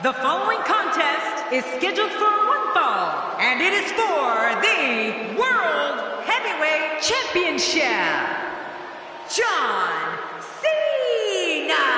The following contest is scheduled for one fall, and it is for the World Heavyweight Championship. John Cena!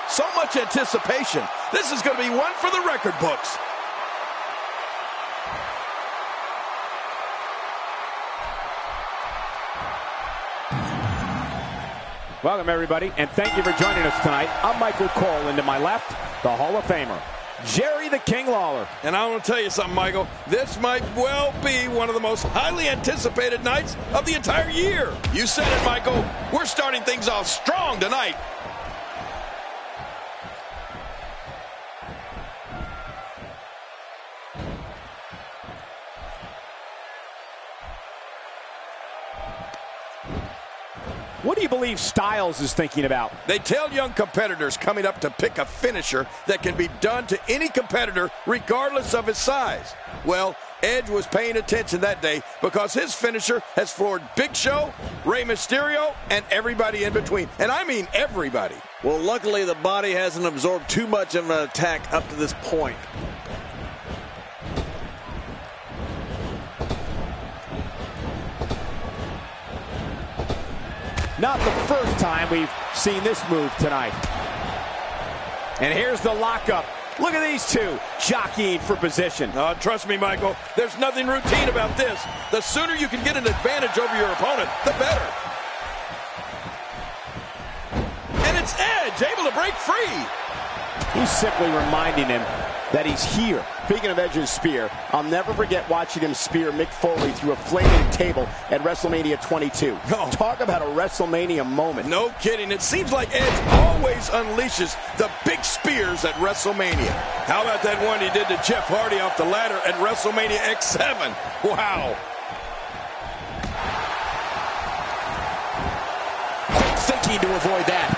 So much anticipation. This is going to be one for the record books. Welcome, everybody, and thank you for joining us tonight. I'm Michael Cole, and to my left, the Hall of Famer, Jerry the King Lawler. And I want to tell you something, Michael. This might well be one of the most highly anticipated nights of the entire year. You said it, Michael. We're starting things off strong tonight. What do you believe Styles is thinking about? They tell young competitors coming up to pick a finisher that can be done to any competitor regardless of his size. Well, Edge was paying attention that day because his finisher has floored Big Show, Rey Mysterio, and everybody in between. And I mean everybody. Well, luckily the body hasn't absorbed too much of an attack up to this point. Not the first time we've seen this move tonight. And here's the lockup. Look at these two jockeying for position. Trust me, Michael, there's nothing routine about this. The sooner you can get an advantage over your opponent, the better. And it's Edge able to break free. He's simply reminding him that he's here. Speaking of Edge's spear, I'll never forget watching him spear Mick Foley through a flaming table at WrestleMania 22. Oh. Talk about a WrestleMania moment. No kidding. It seems like Edge always unleashes the big spears at WrestleMania. How about that one he did to Jeff Hardy off the ladder at WrestleMania X7? Wow. Quick thinking to avoid that.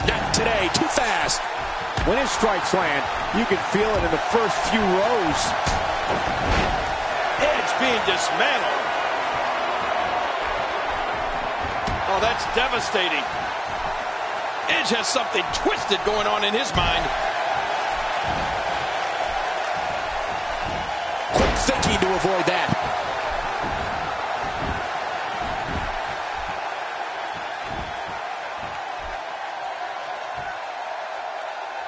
Not today. Too fast. When his strikes land, you can feel it in the first few rows. Edge being dismantled. Oh, that's devastating. Edge has something twisted going on in his mind. Quick thinking to avoid that.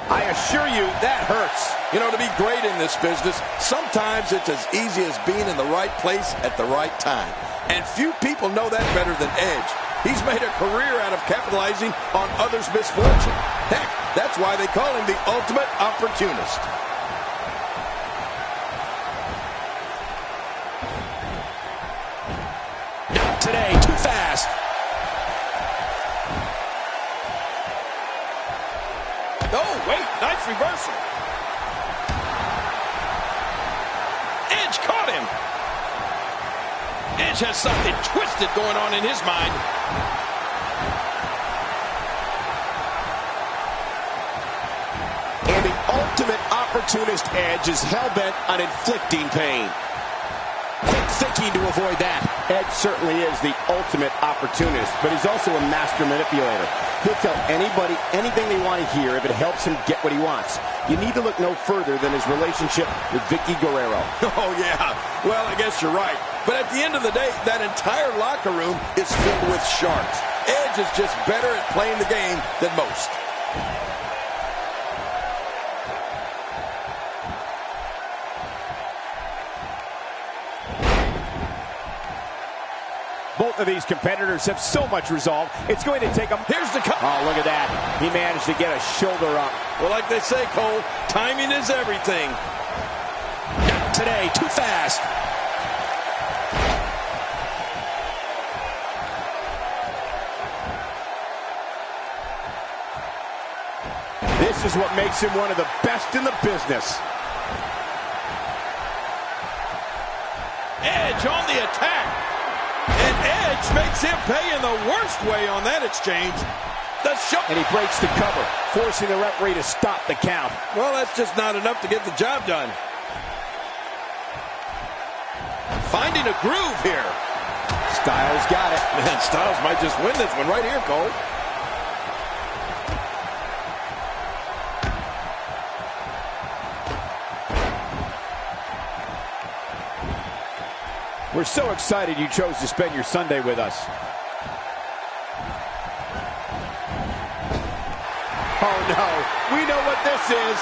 I assure you, that hurts. You know, to be great in this business, sometimes it's as easy as being in the right place at the right time. And few people know that better than Edge. He's made a career out of capitalizing on others' misfortune. Heck, that's why they call him the ultimate opportunist. Not today, too fast. Oh, wait, nice reversal. Edge caught him. Edge has something twisted going on in his mind. And the ultimate opportunist Edge is hell-bent on inflicting pain. Quick thinking to avoid that. Edge certainly is the ultimate opportunist, but he's also a master manipulator. He'll tell anybody anything they want to hear if it helps him get what he wants. You need to look no further than his relationship with Vicky Guerrero. Oh, yeah. Well, I guess you're right. But at the end of the day, that entire locker room is filled with sharks. Edge is just better at playing the game than most. Both of these competitors have so much resolve. It's going to take them. Here's the cut. Oh, look at that. He managed to get a shoulder up. Well, like they say, Cole, timing is everything. Not today, too fast. This is what makes him one of the best in the business. Edge on the attack. And Edge makes him pay in the worst way on that exchange. And he breaks the cover, forcing the referee to stop the count. Well, that's just not enough to get the job done. Finding a groove here. Styles got it. Man, Styles might just win this one right here, Cole. We're so excited you chose to spend your Sunday with us. Oh no, we know what this is.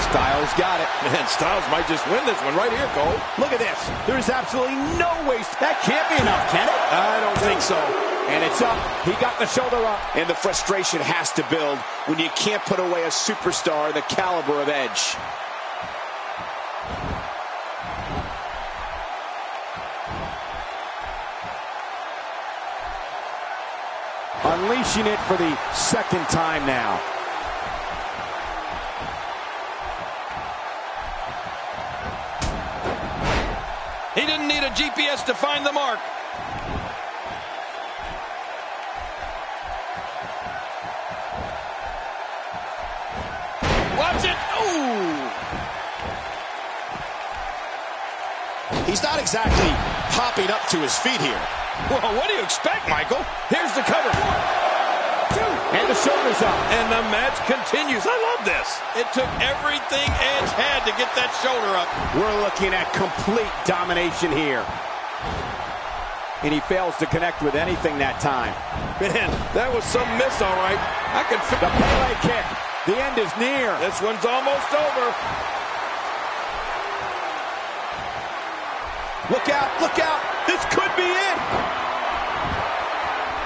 Styles got it. Man, Styles might just win this one right here, Cole. Look at this. There's absolutely no waste. That can't be enough, can it? I don't think so. And it's up. He got the shoulder up. And the frustration has to build when you can't put away a superstar the caliber of Edge. Unleashing it for the second time now. He didn't need a GPS to find the mark. Watch it. Ooh. He's not exactly hopping up to his feet here. Well, what do you expect, Michael? Here's the cover. And the shoulder's up. And the match continues. I love this. It took everything Edge had to get that shoulder up. We're looking at complete domination here. And he fails to connect with anything that time. Man, that was some miss, all right. I can feel the Pele kick. The end is near. This one's almost over. Look out, look out. This could be it.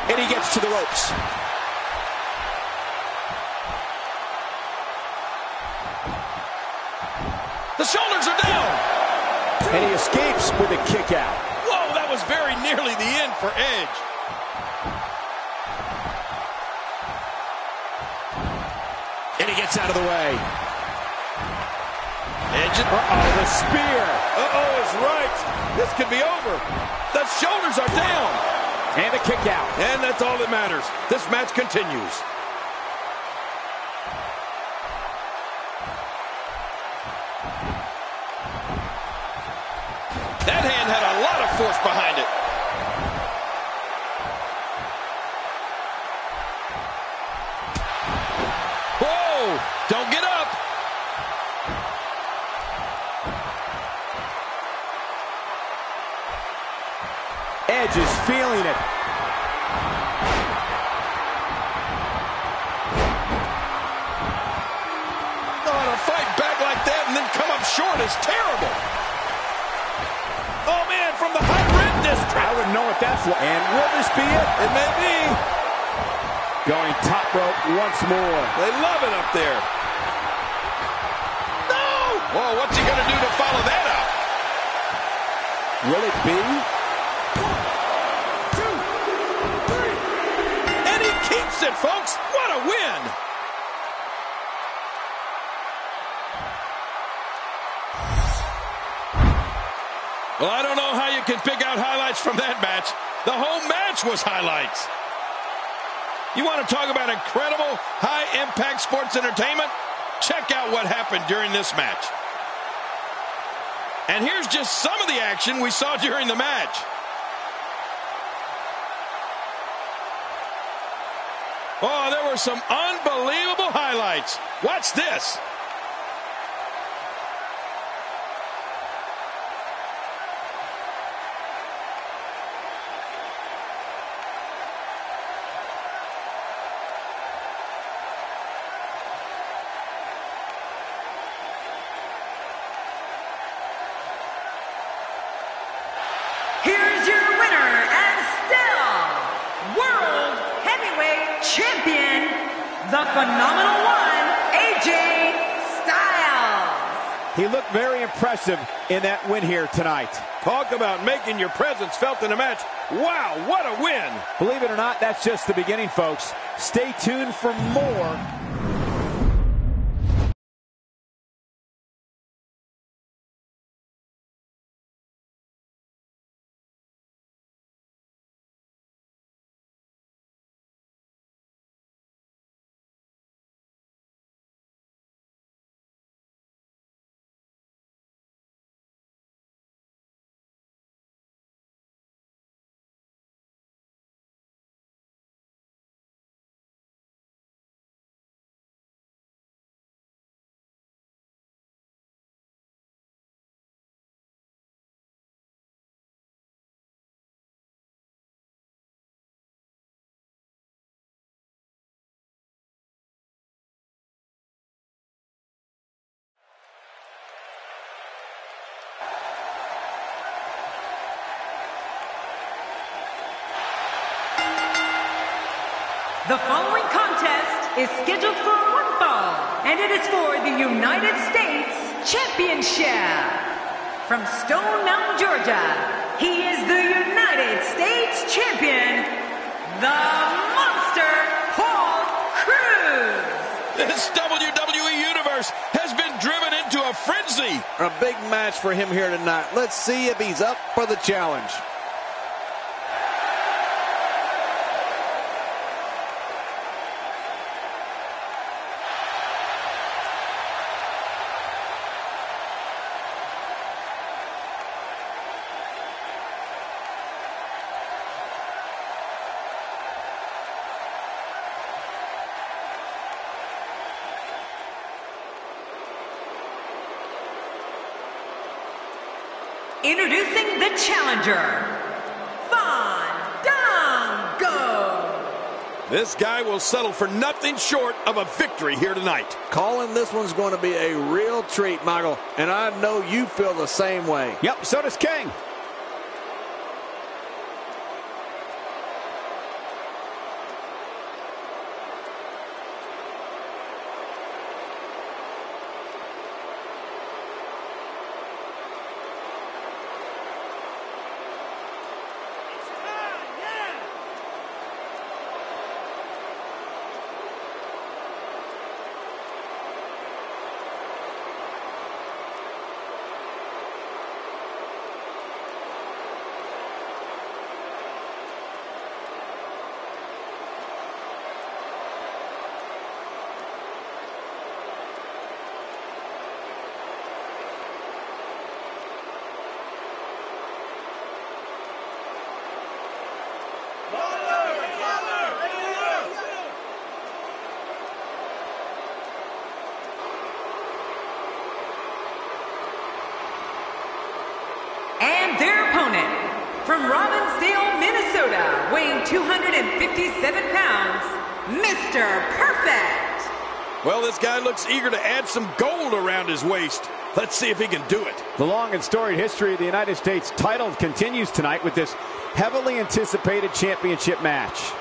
And he gets to the ropes. The shoulders are down. And he escapes with a kick out. Whoa, that was very nearly the end for Edge. And he gets out of the way. Edge. Uh-oh, the spear. Uh-oh is right. This could be over. The shoulders are down. And a kick out. And that's all that matters. This match continues. That hand had a lot of force behind it. Edge is feeling it. Fight back like that and then come up short is terrible. Oh, man, from the high red district. I wouldn't know what that's like. And will this be it? It may be. Going top rope once more. They love it up there. No! Whoa, what's he going to do to follow that up? Will it be? 1, 2, 3. And he keeps it, folks. What a win. Well, I don't know how you can pick out highlights from that match. The whole match was highlights. You want to talk about incredible high-impact sports entertainment? Check out what happened during this match. And here's just some of the action we saw during the match. Oh, there were some unbelievable highlights. Watch this. Here's your winner and still World Heavyweight Champion, the Phenomenal One, AJ Styles. He looked very impressive in that win here tonight. Talk about making your presence felt in a match. Wow, what a win. Believe it or not, that's just the beginning, folks. Stay tuned for more. The following contest is scheduled for one fall, and it is for the United States Championship. From Stone Mountain, Georgia, he is the United States Champion, the Monster Paul Cruz. This WWE Universe has been driven into a frenzy. A big match for him here tonight. Let's see if he's up for the challenge. Introducing the challenger, Fandango. This guy will settle for nothing short of a victory here tonight. Calling this one's going to be a real treat, Michael, and I know you feel the same way. Yep, so does King. from Robbinsdale, Minnesota, weighing 257 pounds, Mr. Perfect. Well, this guy looks eager to add some gold around his waist. Let's see if he can do it. The long and storied history of the United States title continues tonight with this heavily anticipated championship match.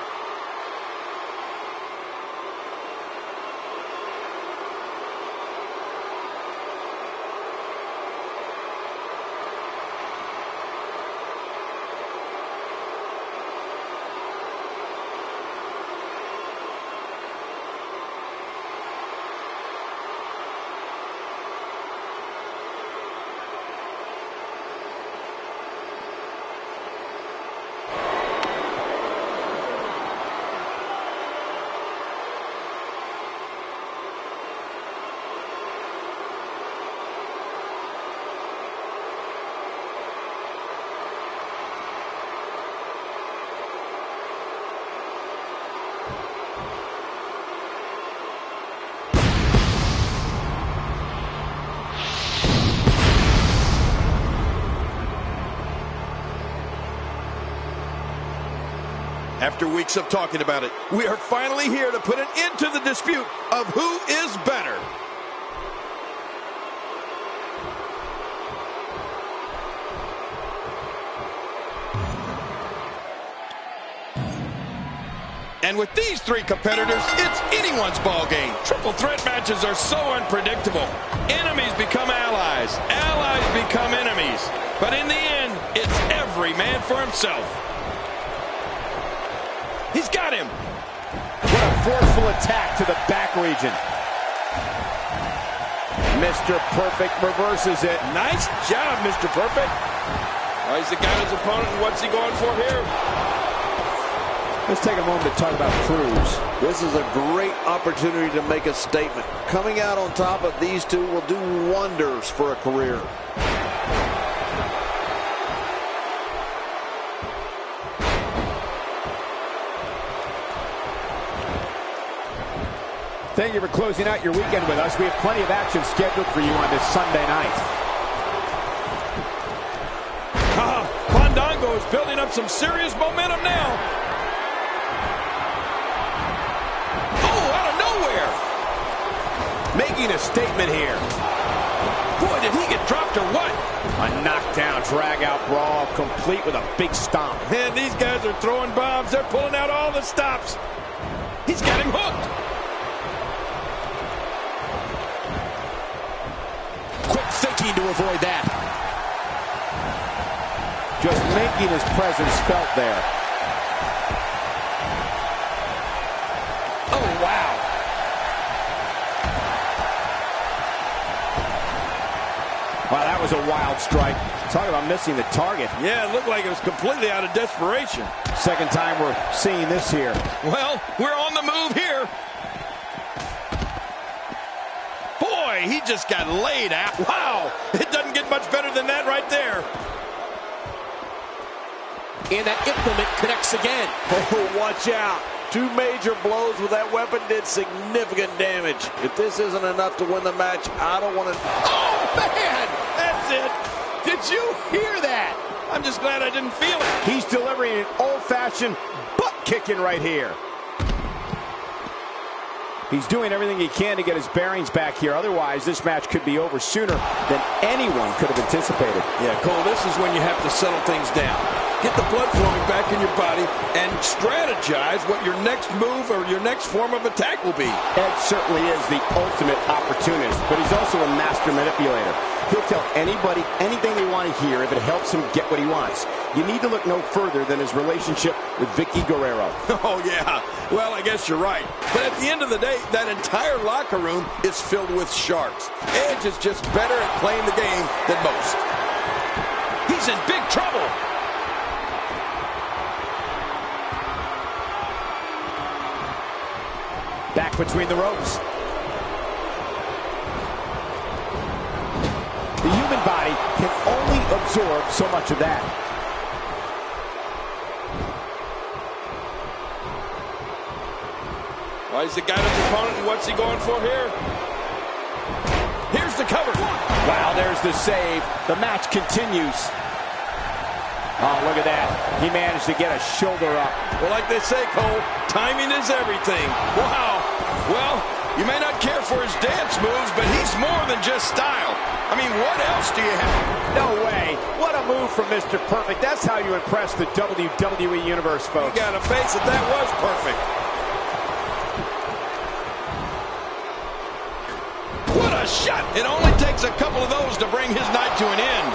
After weeks of talking about it, we are finally here to put an end to the dispute of who is better. And with these three competitors, it's anyone's ball game. Triple threat matches are so unpredictable. Enemies become allies. Allies become enemies. But in the end, it's every man for himself. He's got him. What a forceful attack to the back region. Mr. Perfect reverses it. Nice job, Mr. Perfect. Well, he's got his opponent, and what's he going for here? Let's take a moment to talk about Cruz. This is a great opportunity to make a statement. Coming out on top of these two will do wonders for a career. Thank you for closing out your weekend with us. We have plenty of action scheduled for you on this Sunday night. Fandango is building up some serious momentum now. Oh, out of nowhere. Making a statement here. Boy, did he get dropped or what? A knockdown, drag-out brawl, complete with a big stomp. Man, these guys are throwing bombs. They're pulling out all the stops. He's got him hooked. Thinking to avoid that. Just making his presence felt there. Oh, wow. Wow, that was a wild strike. Talk about missing the target. Yeah, it looked like it was completely out of desperation. Second time we're seeing this here. Well, we're on the move here. Boy, he just got laid out. Wow, it doesn't get much better than that right there. And that implement connects again. Oh, watch out. Two major blows with that weapon did significant damage. If this isn't enough to win the match, I don't want to... Oh, man, that's it. Did you hear that? I'm just glad I didn't feel it. He's delivering an old-fashioned butt kicking right here. He's doing everything he can to get his bearings back here. Otherwise, this match could be over sooner than anyone could have anticipated. Yeah, Cole, this is when you have to settle things down. Get the blood flowing back in your body and strategize what your next move or your next form of attack will be. Ed certainly is the ultimate opportunist, but he's also a master manipulator. He'll tell anybody anything they want to hear if it helps him get what he wants. You need to look no further than his relationship with Vicky Guerrero. Oh, yeah. Well, I guess you're right. But at the end of the day, that entire locker room is filled with sharks. Edge is just better at playing the game than most. He's in big trouble. Back between the ropes. The human body can only absorb so much of that. Well, he's got his opponent, and what's he going for here? Here's the cover. Wow, there's the save. The match continues. Oh, look at that. He managed to get a shoulder up. Well, like they say, Cole, timing is everything. Wow. Well, you may not care for his dance moves, but he's more than just style. I mean, what else do you have? No way. What a move from Mr. Perfect. That's how you impress the WWE Universe, folks. You got to face it, that was perfect. What a shot! It only takes a couple of those to bring his night to an end.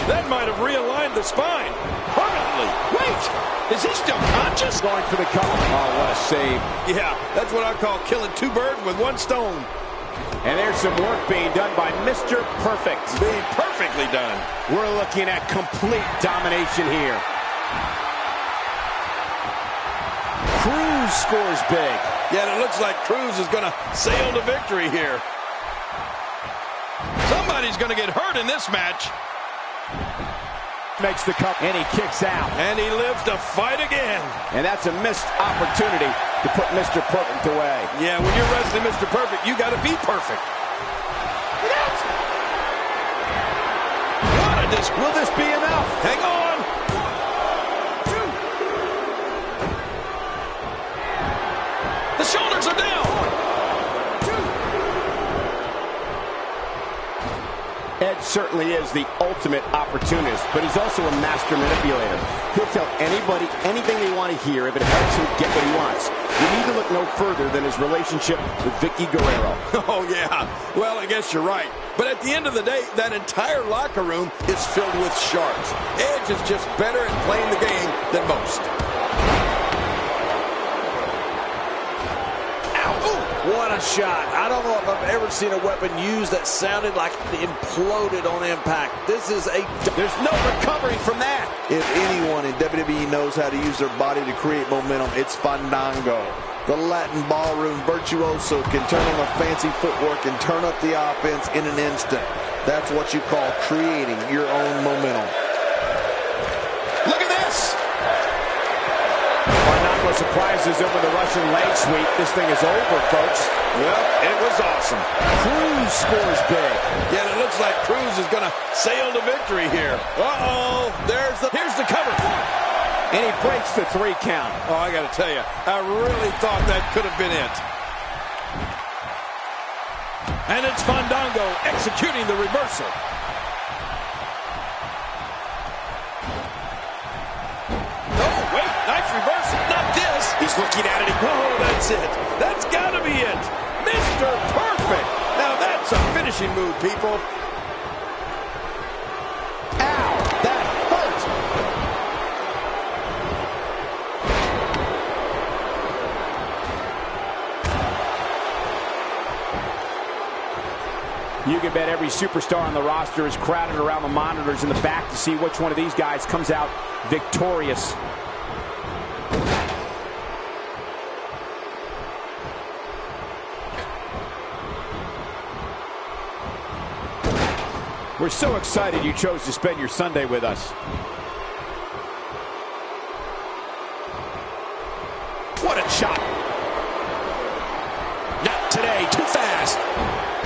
That might have realigned the spine permanently. Wait, is he still conscious? Going for the cover. Oh, what a save. Yeah, that's what I call killing two birds with one stone. And there's some work being done by Mr. Perfect. Being perfectly done. We're looking at complete domination here. Cruz scores big. Yeah, and it looks like Cruz is going to sail to victory here. Somebody's going to get hurt in this match. Makes the cup, and he kicks out. And he lives to fight again. And that's a missed opportunity to put Mr. Perfect away. Yeah, when you're wrestling Mr. Perfect, you got to be perfect. What a Will this be enough? Hang on. 1, 2. The shoulders are down. 2. Edge certainly is the ultimate opportunist, but he's also a master manipulator. He'll tell anybody anything they want to hear if it helps him get what he wants. You need to look no further than his relationship with Vicky Guerrero. Oh, yeah. Well, I guess you're right. But at the end of the day, that entire locker room is filled with sharks. Edge is just better at playing the game than most. What a shot. I don't know if I've ever seen a weapon used that sounded like it imploded on impact. There's no recovering from that. If anyone in WWE knows how to use their body to create momentum, it's Fandango. The Latin ballroom virtuoso can turn on a fancy footwork and turn up the offense in an instant. That's what you call creating your own momentum. Look at this. Fandango surprises him with a Russian leg sweep. This thing is over, folks. Well, it was awesome. Cruz scores big. Yeah, and it looks like Cruz is going to sail to victory here. Uh-oh. Here's the cover. And he breaks the 3 count. Oh, I got to tell you, I really thought that could have been it. And it's Fandango executing the reversal. Oh, wait, nice reversal. Not this. He's looking at it. Oh, that's it. That's got to be it. Mr. Perfect. Now that's a finishing move, people. Ow, that hurt. You can bet every superstar on the roster is crowded around the monitors in the back to see which one of these guys comes out victorious. We're so excited you chose to spend your Sunday with us. What a shot. Not today, too fast.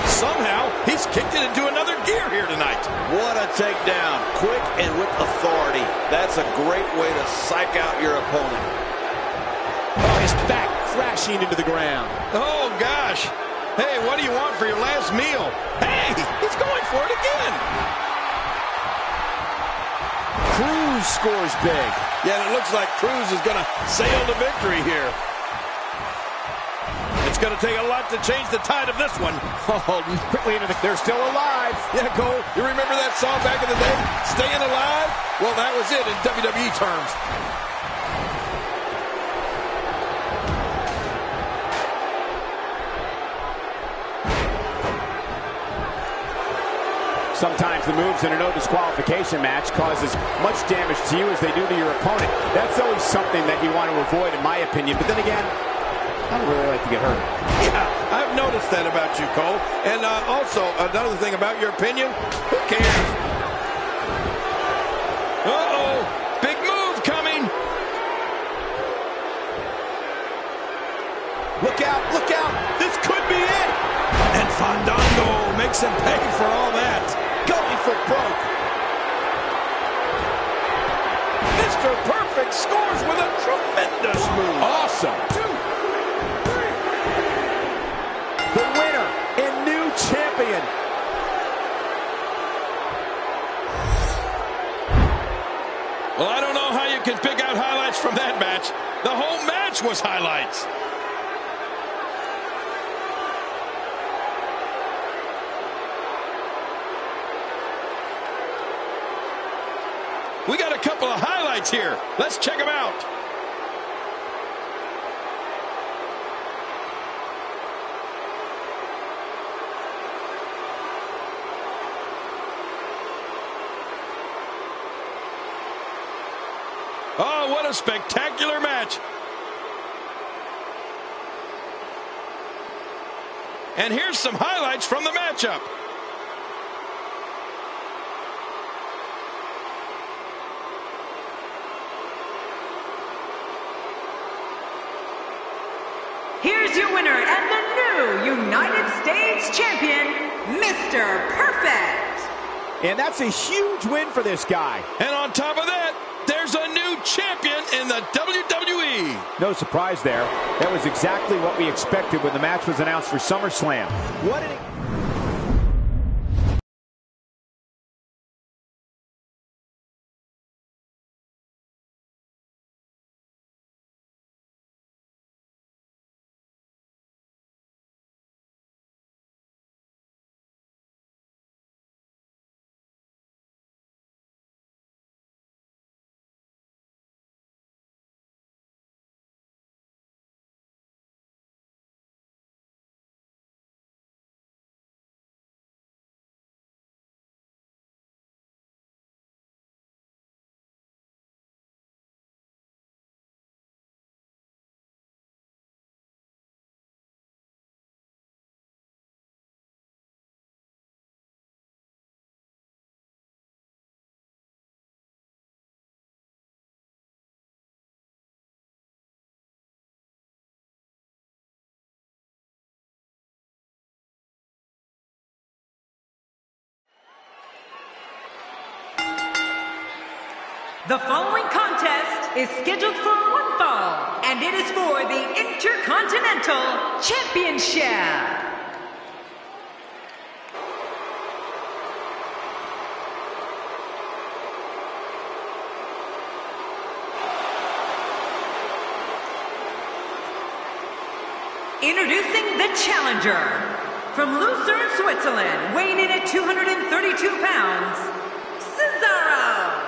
Somehow, he's kicked it into another gear here tonight. What a takedown. Quick and with authority. That's a great way to psych out your opponent. Oh, his back crashing into the ground. Oh, gosh. Hey, what do you want for your last meal? Hey, he's going for it again. Cruz scores big. Yeah, and it looks like Cruz is going to sail to victory here. It's going to take a lot to change the tide of this one. Oh, quickly into they're still alive. Yeah, Cole, you remember that song back in the day, Staying Alive? Well, that was it in WWE terms. Sometimes the moves in a no disqualification match cause as much damage to you as they do to your opponent. That's always something that you want to avoid, in my opinion. But then again, I don't really like to get hurt. Yeah, I've noticed that about you, Cole. And also, another thing about your opinion, who cares? Uh-oh, big move coming. Look out, this could be perfect, scores with a tremendous move. Awesome. 2, 3. The winner and new champion. Well, I don't know how you can pick out highlights from that match. The whole match was highlights. We got a couple of highlights here. Let's check them out. Oh, what a spectacular match. And here's some highlights from the matchup. Here's your winner and the new United States Champion, Mr. Perfect. And that's a huge win for this guy. And on top of that, there's a new champion in the WWE. No surprise there. That was exactly what we expected when the match was announced for SummerSlam. What an... The following contest is scheduled for one fall, and it is for the Intercontinental Championship. Introducing the challenger, from Lucerne, Switzerland, weighing in at 232 pounds, Cesaro.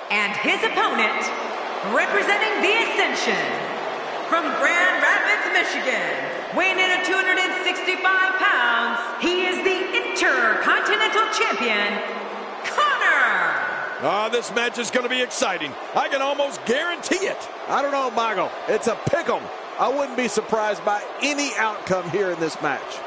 And his opponent, representing the Ascension, from Grand Rapids, Michigan, weighing in at 265 pounds, he is the Intercontinental Champion, Connor. This match is going to be exciting. I can almost guarantee it. I don't know, Michael. It's a pick'em. I wouldn't be surprised by any outcome here in this match.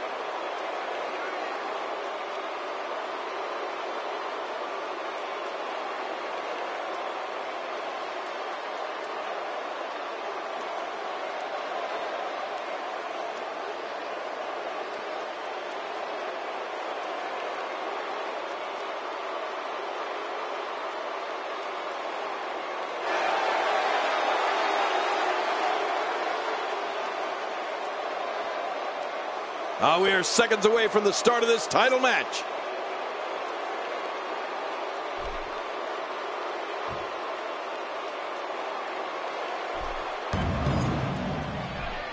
We are seconds away from the start of this title match.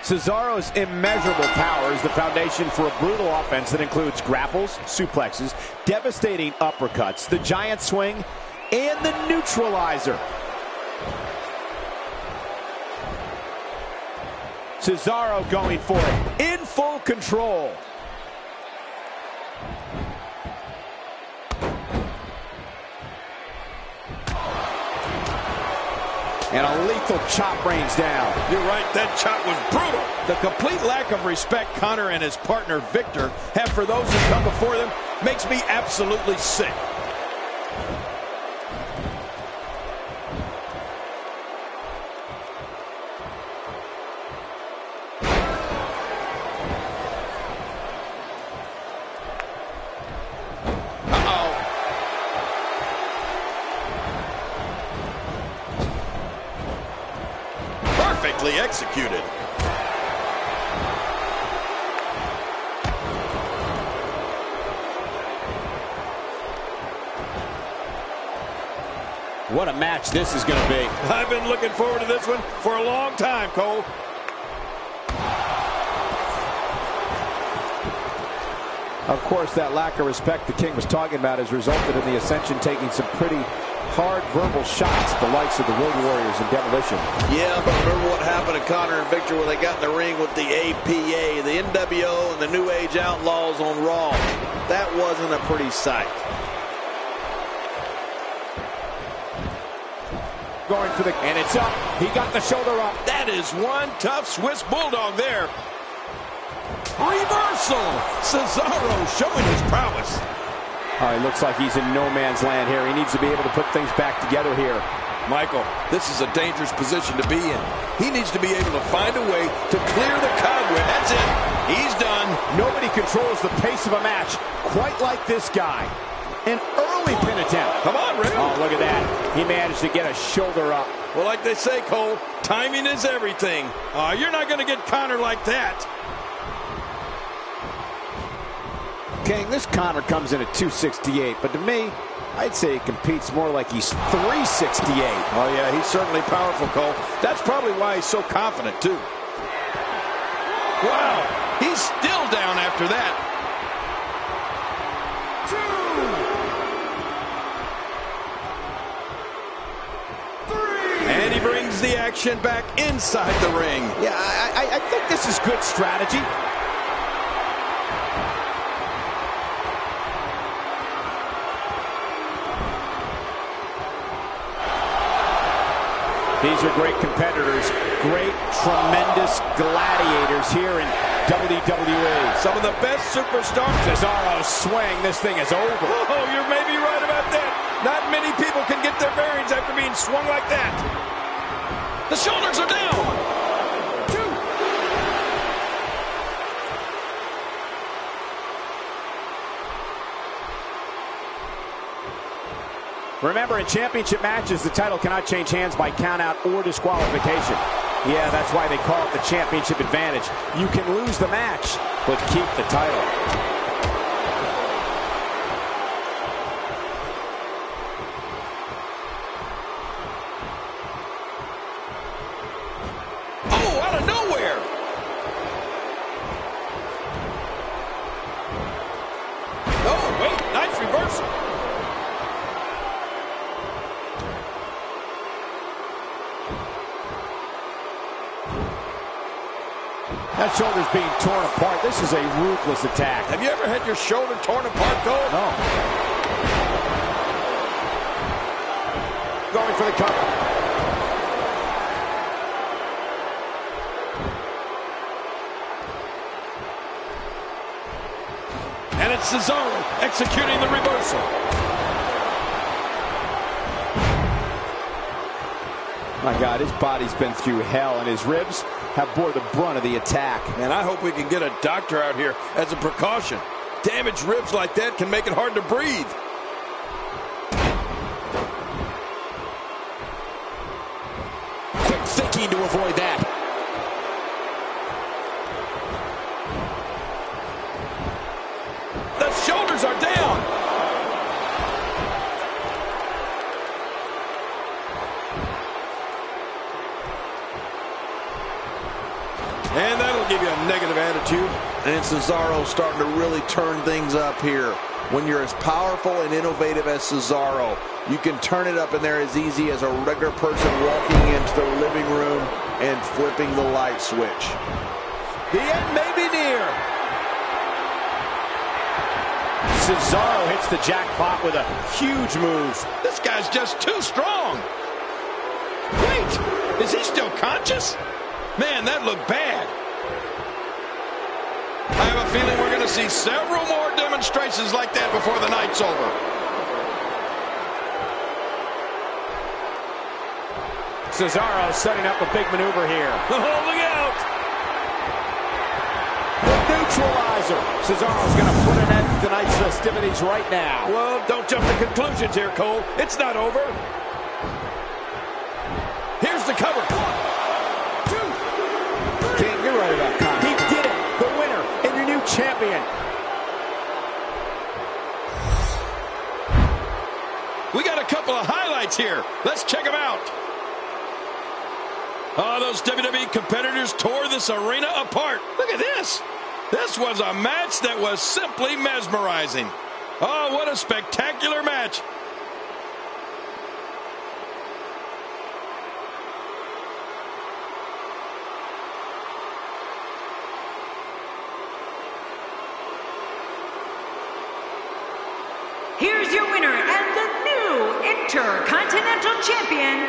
Cesaro's immeasurable power is the foundation for a brutal offense that includes grapples, suplexes, devastating uppercuts, the giant swing, and the neutralizer. Cesaro going for it, in full control. And a lethal chop rains down. You're right, that chop was brutal. The complete lack of respect Connor and his partner Victor have for those who come before them makes me absolutely sick. Perfectly executed. What a match this is going to be. I've been looking forward to this one for a long time, Cole. Of course, that lack of respect the King was talking about has resulted in the Ascension taking some pretty hard verbal shots at the likes of the Road Warriors and Demolition. Yeah, but remember what happened to Connor and Victor when they got in the ring with the APA, the NWO, and the New Age Outlaws on Raw. That wasn't a pretty sight. Going for the, and it's up. He got the shoulder up. That is one tough Swiss Bulldog there. Reversal. Cesaro showing his prowess. Oh, it looks like he's in no man's land here. He needs to be able to put things back together here. Michael, this is a dangerous position to be in. He needs to be able to find a way to clear the cobweb. That's it. He's done. Nobody controls the pace of a match quite like this guy. An early pin attempt. Come on, Rick. Oh, look at that. He managed to get a shoulder up. Well, like they say, Cole, timing is everything. You're not going to get Connor like that. King, this Connor comes in at 268, but to me, I'd say he competes more like he's 368. Oh, yeah, he's certainly powerful, Cole. That's probably why he's so confident, too. Wow, he's still down after that. And he brings the action back inside the ring. Yeah, I think this is good strategy. These are great competitors, great, tremendous gladiators here in WWE. Some of the best superstars. Cesaro's swing, this thing is over. Oh, you're maybe right about that. Not many people can get their bearings after being swung like that. The shoulders are down. Remember, in championship matches, the title cannot change hands by countout or disqualification. Yeah, that's why they call it the championship advantage. You can lose the match, but keep the title. Oh, out of nowhere. Oh, wait, nice reversal. That shoulder's being torn apart. This is a ruthless attack. Have you ever had your shoulder torn apart, Cole? No. Going for the cover. And it's Cesaro executing the reversal. My God, his body's been through hell, and his ribs have bore the brunt of the attack. Man, I hope we can get a doctor out here as a precaution. Damaged ribs like that can make it hard to breathe. Quick thinking to avoid that. The shoulders are down. And attitude. And Cesaro starting to really turn things up here. When you're as powerful and innovative as Cesaro, you can turn it up in there as easy as a regular person walking into their living room and flipping the light switch. The end may be near. Cesaro hits the jackpot with a huge move. This guy's just too strong. Wait, is he still conscious? Man, that looked bad. I have a feeling we're going to see several more demonstrations like that before the night's over. Cesaro setting up a big maneuver here. Oh, look out! The neutralizer. Cesaro's going to put an end to tonight's festivities right now. Well, don't jump to conclusions here, Cole. It's not over. Here's the cover. 1, 2. King, you're right about time. He did it. The winner and your new champion. We got a couple of highlights here. Let's check them out. Oh, those WWE competitors tore this arena apart. Look at this. This was a match that was simply mesmerizing. Oh, what a spectacular match. Here's your winner and the new Intercontinental Champion,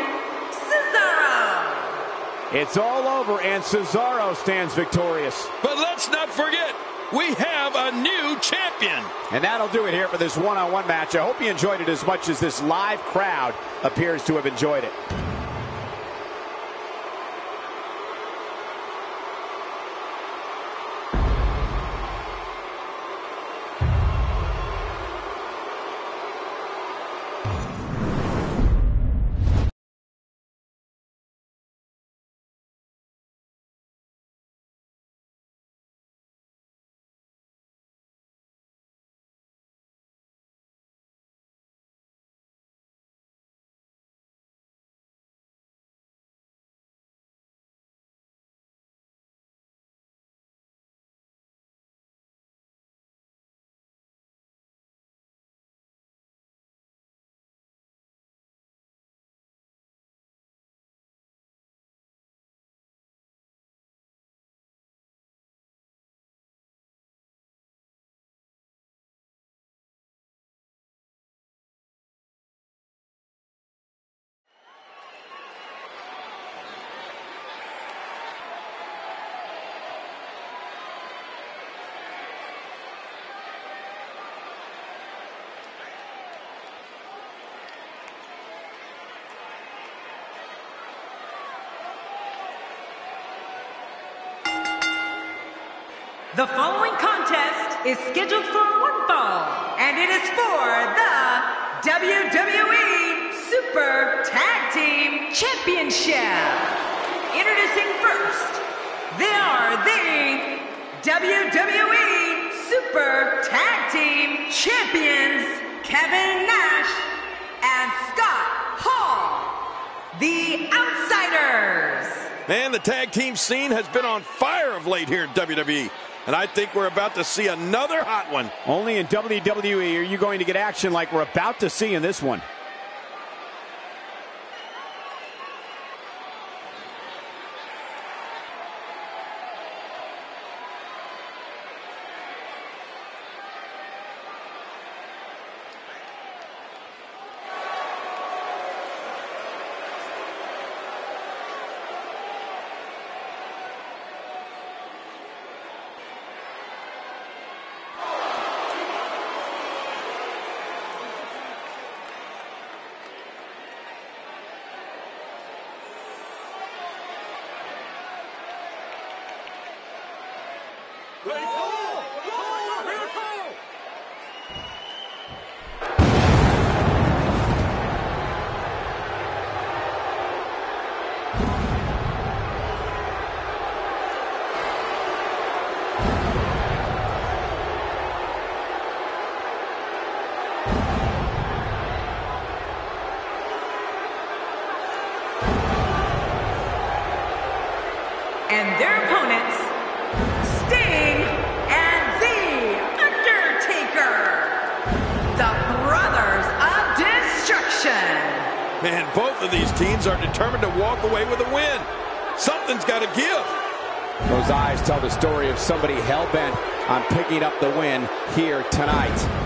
Cesaro. It's all over, and Cesaro stands victorious. But let's not forget, we have a new champion. And that'll do it here for this one-on-one match. I hope you enjoyed it as much as this live crowd appears to have enjoyed it. The following contest is scheduled for one fall, and it is for the WWE Super Tag Team Championship. Introducing first, they are the WWE Super Tag Team Champions, Kevin Nash and Scott Hall, the Outsiders. Man, the tag team scene has been on fire of late here in WWE. And I think we're about to see another hot one. Only in WWE are you going to get action like we're about to see in this one. Both of these teams are determined to walk away with a win. Something's got to give. Those eyes tell the story of somebody hell-bent on picking up the win here tonight.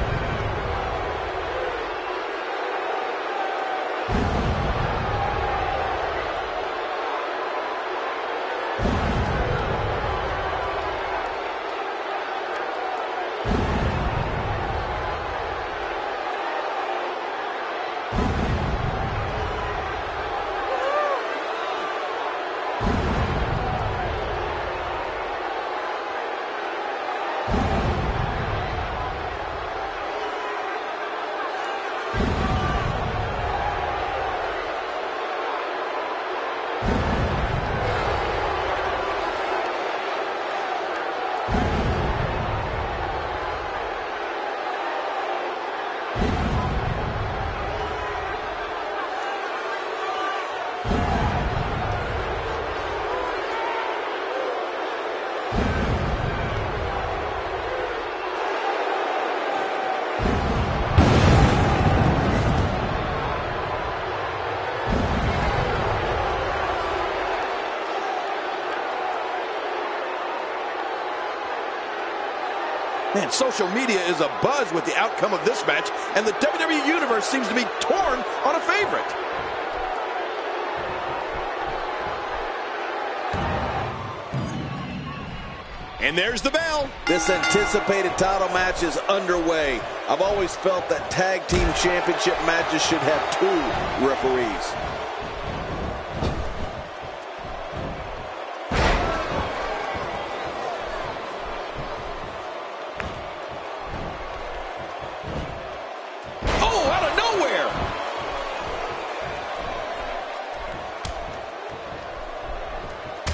Man, social media is abuzz with the outcome of this match, and the WWE Universe seems to be torn on a favorite. And there's the bell. This anticipated title match is underway. I've always felt that tag team championship matches should have 2 referees.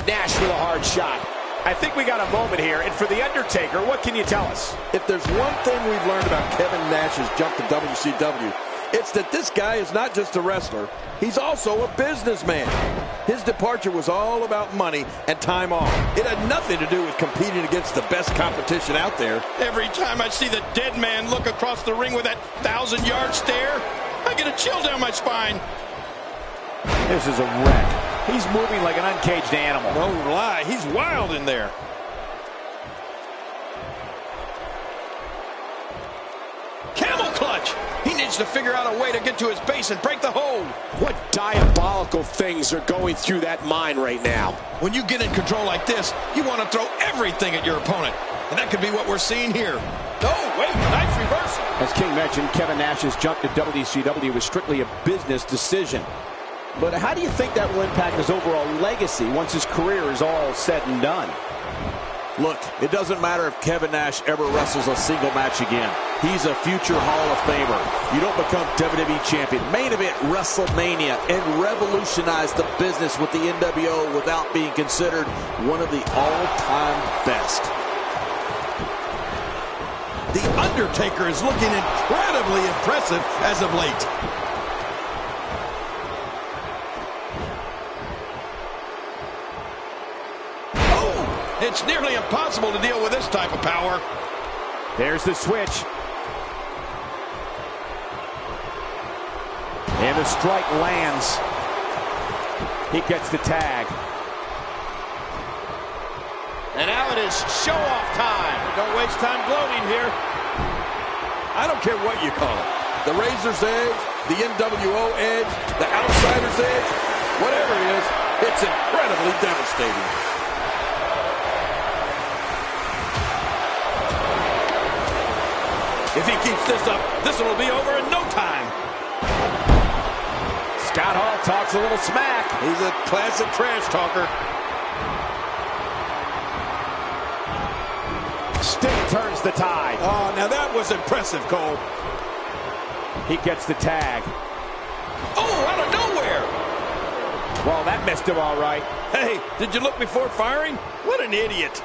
Nash with a hard shot. I think we got a moment here, and for The Undertaker, what can you tell us? If there's one thing we've learned about Kevin Nash's jump to WCW, it's that this guy is not just a wrestler, he's also a businessman. His departure was all about money and time off. It had nothing to do with competing against the best competition out there. Every time I see the dead man look across the ring with that 1,000-yard stare, I get a chill down my spine. This is a wreck. He's moving like an uncaged animal. No lie, he's wild in there. Camel clutch! He needs to figure out a way to get to his base and break the hold. What diabolical things are going through that mind right now? When you get in control like this, you want to throw everything at your opponent. And that could be what we're seeing here. Oh, wait, nice reversal. As King mentioned, Kevin Nash's jump to WCW was strictly a business decision. But how do you think that will impact his overall legacy once his career is all said and done? Look, it doesn't matter if Kevin Nash ever wrestles a single match again. He's a future Hall of Famer. You don't become WWE Champion, main event WrestleMania, and revolutionize the business with the NWO without being considered one of the all-time best. The Undertaker is looking incredibly impressive as of late. It's nearly impossible to deal with this type of power. There's the switch. And the strike lands. He gets the tag. And now it is show-off time. Don't waste time gloating here. I don't care what you call it. The Razor's Edge, the NWO Edge, the Outsider's Edge, whatever it is, it's incredibly devastating. If he keeps this up, this one will be over in no time. Scott Hall talks a little smack. He's a classic trash talker. Still turns the tide. Oh, now that was impressive, Cole. He gets the tag. Oh, out of nowhere. Well, that missed him all right. Hey, did you look before firing? What an idiot.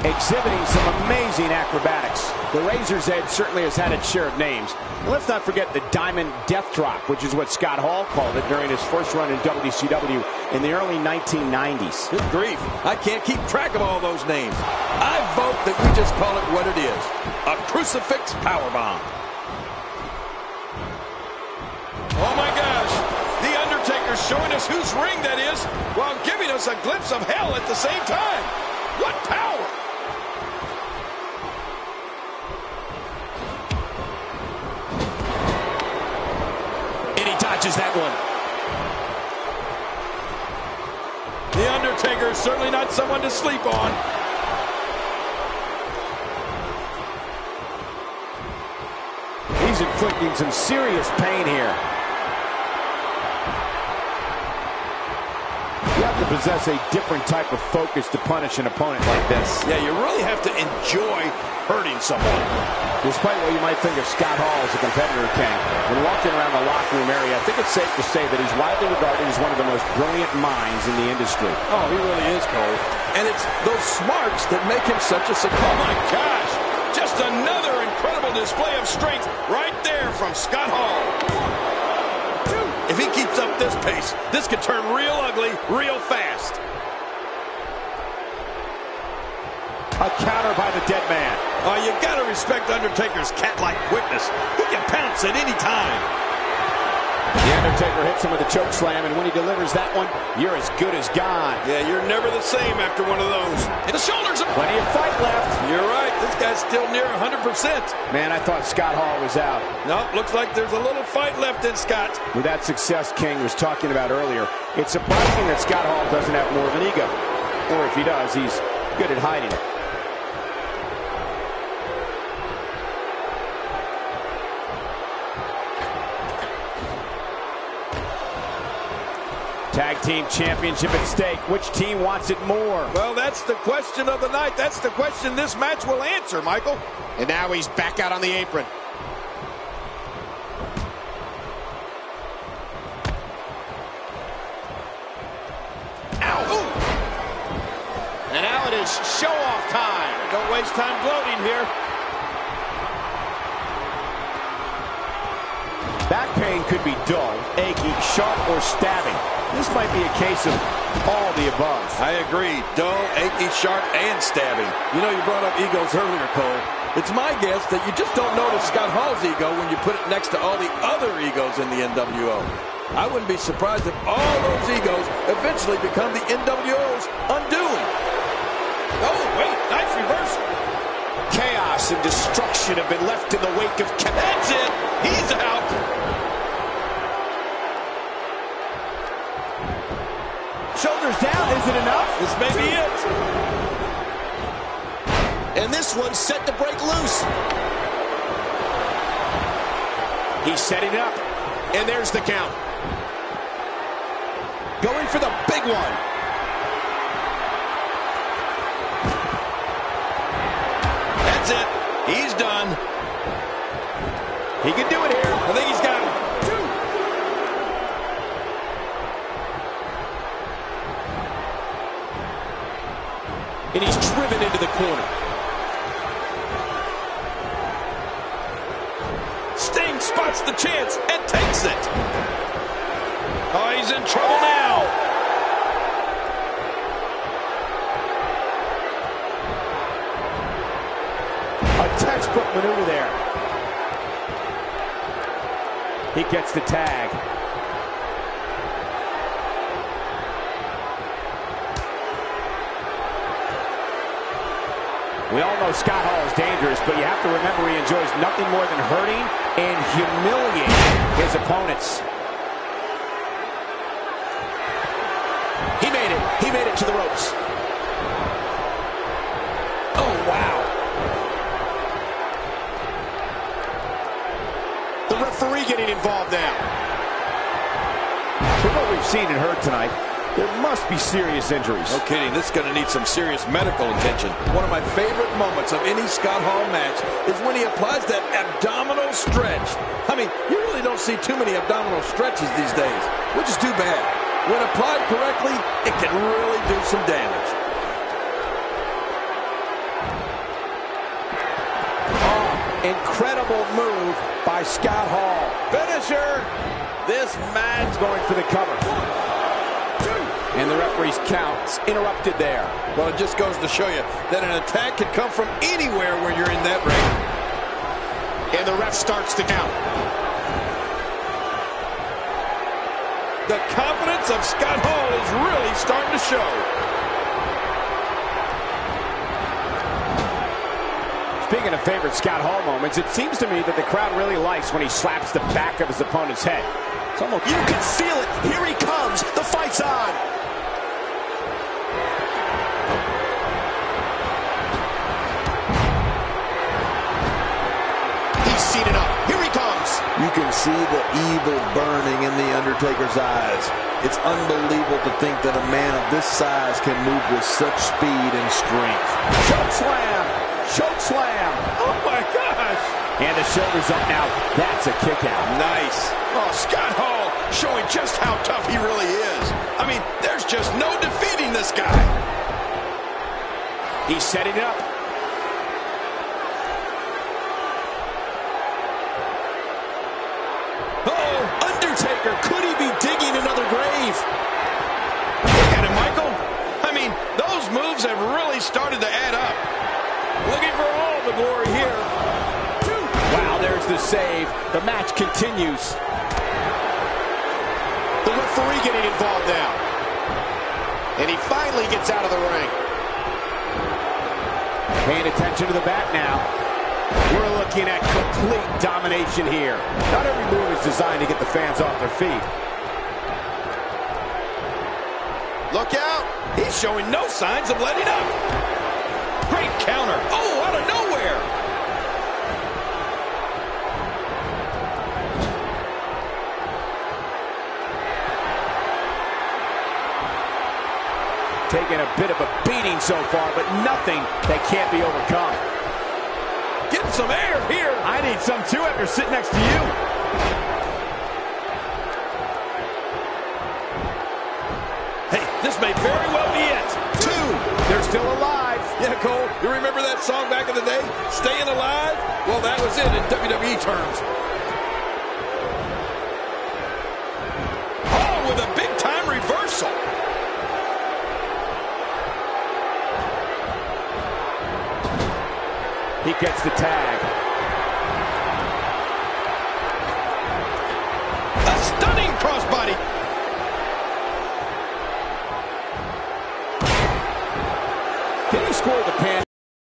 exhibiting some amazing acrobatics. The Razor's Edge certainly has had its share of names. And let's not forget the Diamond Death Drop, which is what Scott Hall called it during his first run in WCW in the early 1990s. Good grief. I can't keep track of all those names. I vote that we just call it what it is. A crucifix powerbomb. Oh my gosh. The Undertaker's showing us whose ring that is while giving us a glimpse of hell at the same time. What power! And he dodges that one. The Undertaker is certainly not someone to sleep on. He's inflicting some serious pain here. You have to possess a different type of focus to punish an opponent like this. Yeah, you really have to enjoy hurting someone. Despite what you might think of Scott Hall as a competitor, King, when walking around the locker room area, I think it's safe to say that he's widely regarded as one of the most brilliant minds in the industry. Oh, he really is, Cole. And it's those smarts that make him such a success. Oh my gosh! Just another incredible display of strength right there from Scott Hall. If he keeps up this pace, this could turn real ugly real fast. A counter by the dead man. Oh, you gotta respect Undertaker's cat-like quickness. He can pounce at any time. The Undertaker hits him with a choke slam, and when he delivers that one, you're as good as gone. Yeah, you're never the same after one of those. And the shoulders. Plenty of fight left. You're right. This guy's still near 100%. Man, I thought Scott Hall was out. No, looks like there's a little fight left in Scott. With that success King was talking about earlier, it's surprising that Scott Hall doesn't have more of an ego. Or if he does, he's good at hiding it. Tag team championship at stake. Which team wants it more? Well, that's the question of the night. That's the question this match will answer, Michael. And now he's back out on the apron. Ow! Ooh. And now it is show-off time. Don't waste time gloating here. Back pain could be dull, achy, sharp, or stabbing. This might be a case of all the above. I agree. Dull, achy, sharp, and stabbing. You know, you brought up egos earlier, Cole. It's my guess that you just don't notice Scott Hall's ego when you put it next to all the other egos in the NWO. I wouldn't be surprised if all those egos eventually become the NWO's undoing. Oh, wait, nice reversal. Chaos and destruction have been left in the wake of... That's it. He's out. Shoulders down, is it enough? This may be it. And this one's set to break loose. He's setting up. And there's the count. Going for the big one. That's it. He's done. He can do it here. I think he's got it. And he's driven into the corner. Sting spots the chance and takes it. Oh, he's in trouble now. A textbook maneuver there. He gets the tag. We all know Scott Hall is dangerous, but you have to remember he enjoys nothing more than hurting and humiliating his opponents. He made it. He made it to the ropes. Oh, wow. The referee getting involved now. From what we've seen and heard tonight, there must be serious injuries. No kidding. This is going to need some serious medical attention. One of my favorite moments of any Scott Hall match is when he applies that abdominal stretch. I mean, you really don't see too many abdominal stretches these days, which is too bad. When applied correctly, it can really do some damage. Incredible move by Scott Hall. Finisher. This man's Going for the cover. And the referee's count's interrupted there. Well, it just goes to show you that an attack can come from anywhere when you're in that ring. And the ref starts to count. The confidence of Scott Hall is really starting to show. Speaking of favorite Scott Hall moments, it seems to me that the crowd really likes when he slaps the back of his opponent's head. It's almost... You can feel it. Here he comes. The fight's on. He's seen it up. Here he comes. You can see the evil burning in the Undertaker's eyes. It's unbelievable to think that a man of this size can move with such speed and strength. Choke slam! Choke slam! Oh my gosh! And the shoulder's up now. That's a kick out. Nice. Oh, Scott Hall showing just how tough he really is. I mean, there's just no defeating this guy. He's setting it up. Oh, Undertaker, could he be digging another grave? Look at him, Michael. I mean, those moves have really started to add up. Looking for all the glory here. Wow, there's the save. The match continues. The referee getting involved now. And he finally gets out of the ring. Paying attention to the back now. We're looking at complete domination here. Not every move is designed to get the fans off their feet. Look out. He's showing no signs of letting up. Great counter. Oh, out of nowhere. Taking a bit of a beating so far, but nothing that can't be overcome. Getting some air here. I need some too after sitting next to you. Hey, this may very well be it. Two. They're still alive. Yeah, Cole, you remember that song back in the day? Staying Alive? Well, that was it in WWE terms. Oh, with a big-time reversal. He gets the tag. A stunning crossbody. Can he score the pin